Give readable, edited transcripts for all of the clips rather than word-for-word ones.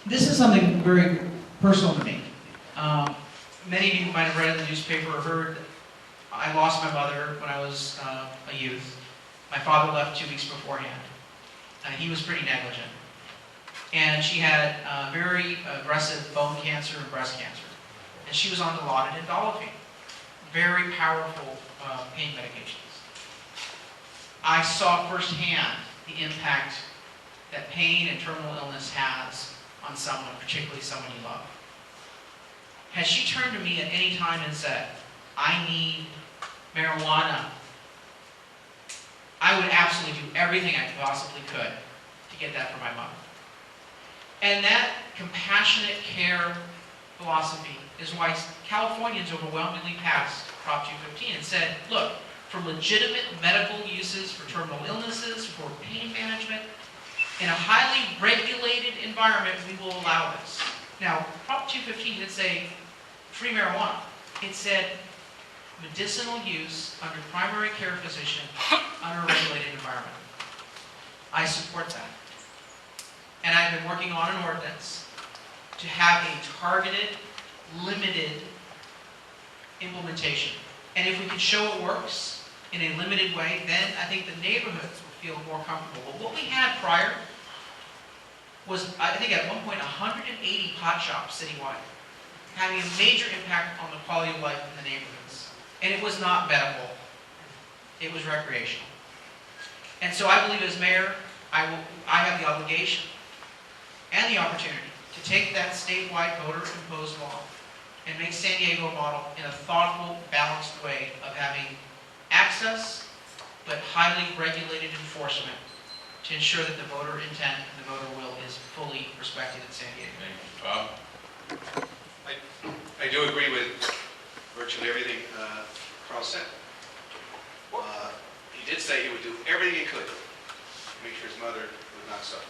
This is something very personal to me. Many of you might have read in the newspaper or heard I lost my mother when I was a youth. My father left 2 weeks beforehand. He was pretty negligent. And she had very aggressive bone cancer and breast cancer. And she was on Dilaudid and Dolophine. Very powerful pain medications. I saw firsthand the impact that pain and terminal illness has on someone, particularly someone you love. Had she turned to me at any time and said, I need marijuana, I would absolutely do everything I possibly could to get that for my mother. And that compassionate care philosophy is why Californians overwhelmingly passed Prop 215 and said, look, for legitimate medical uses, for terminal illnesses, for pain management, in a highly regulated environment, we will allow this. Now, Prop 215 didn't say free marijuana. It said medicinal use under primary care physician under a regulated environment. I support that. And I've been working on an ordinance to have a targeted, limited implementation. And if we can show it works in a limited way, then I think the neighborhoods will feel more comfortable. But what we had prior was, I think at one point, 180 pot shops citywide, having a major impact on the quality of life in the neighborhoods. And it was not medical, it was recreational. And so I believe as mayor, I have the obligation and the opportunity to take that statewide voter-imposed law and make San Diego a model in a thoughtful, balanced way of having access, but highly regulated enforcement to ensure that the voter intent and the voter will is fully respected in San Diego. Thank you. Bob? I do agree with virtually everything Carl said. He did say he would do everything he could to make sure his mother would not suffer.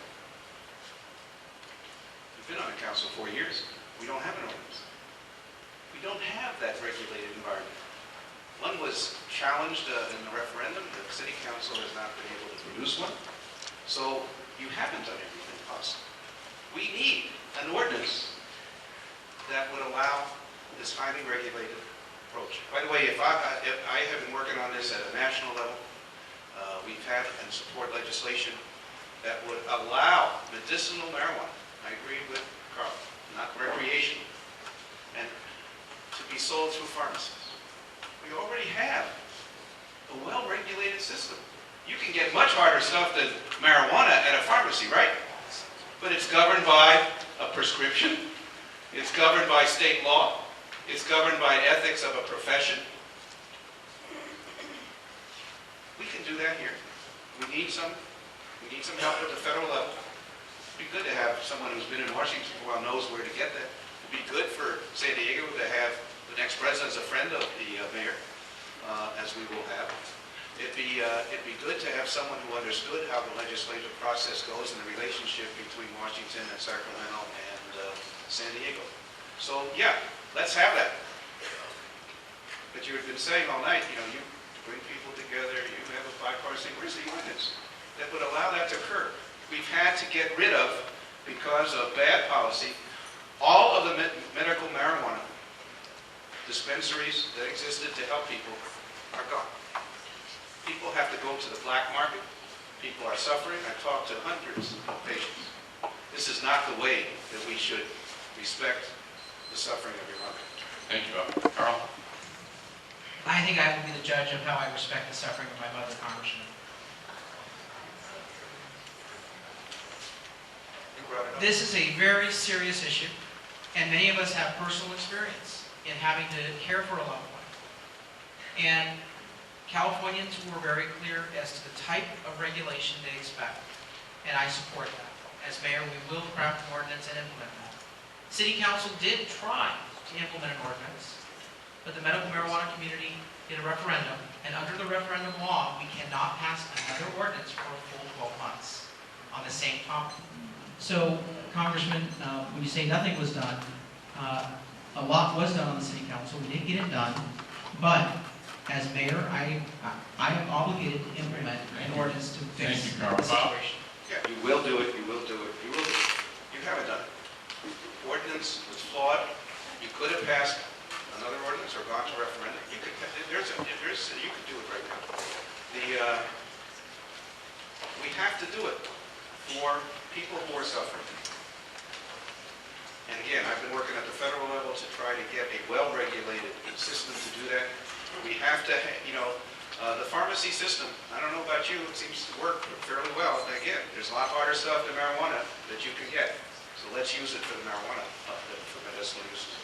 We've been on the council 4 years. We don't have an ordinance. We don't have that regulated environment. One was challenged in the referendum. The city council has not been able to produce one. So you haven't done everything possible. We need an ordinance that would allow this highly regulated approach. By the way, if I have been working on this at a national level, we've had and support legislation that would allow medicinal marijuana, I agree with Carl, not recreational, and to be sold through pharmacies. We already have a well-regulated system. You can get much harder stuff than marijuana at a pharmacy, right? But it's governed by a prescription. It's governed by state law. It's governed by ethics of a profession. We can do that here. We need some help at the federal level. It'd be good to have someone who's been in Washington for a while knows where to get that. It'd be good for San Diego to have the next president as a friend of the mayor, as we will have. It'd be good to have someone who understood how the legislative process goes and the relationship between Washington and Sacramento and San Diego. So yeah, let's have that. But you've been saying all night, you bring people together, you have a bipartisan, where's the ordinance that would allow that to occur? We've had to get rid of, because of bad policy, all of the medical marijuana dispensaries that existed to help people are gone. People have to go to the black market. People are suffering. I've talked to hundreds of patients. This is not the way that we should respect the suffering of your mother. Thank you, Bob. Carl? I think I will be the judge of how I respect the suffering of my mother, Congressman. This is a very serious issue, and many of us have personal experience in having to care for a loved one. And Californians were very clear as to the type of regulation they expect, and I support that. As mayor, we will craft an ordinance and implement that. City Council did try to implement an ordinance, but the medical marijuana community did a referendum, and under the referendum law, we cannot pass another ordinance for a full 12 months on the same topic. So, Congressman, when you say nothing was done, a lot was done on the City Council. We did get it done, but as mayor, I am obligated to implement an ordinance to fix the situation. Yeah, you will do it, you will do it, you will do it. You haven't done it. ordinance was flawed. You could have passed another ordinance or gone to referendum. You could, you could do it right now. We have to do it for people who are suffering. And again, I've been working at the federal level to try to get a well-regulated system to do that. We have to, the pharmacy system, I don't know about you, it seems to work fairly well. And again, there's a lot harder stuff than marijuana that you can get. So let's use it for the marijuana, for medicinal uses.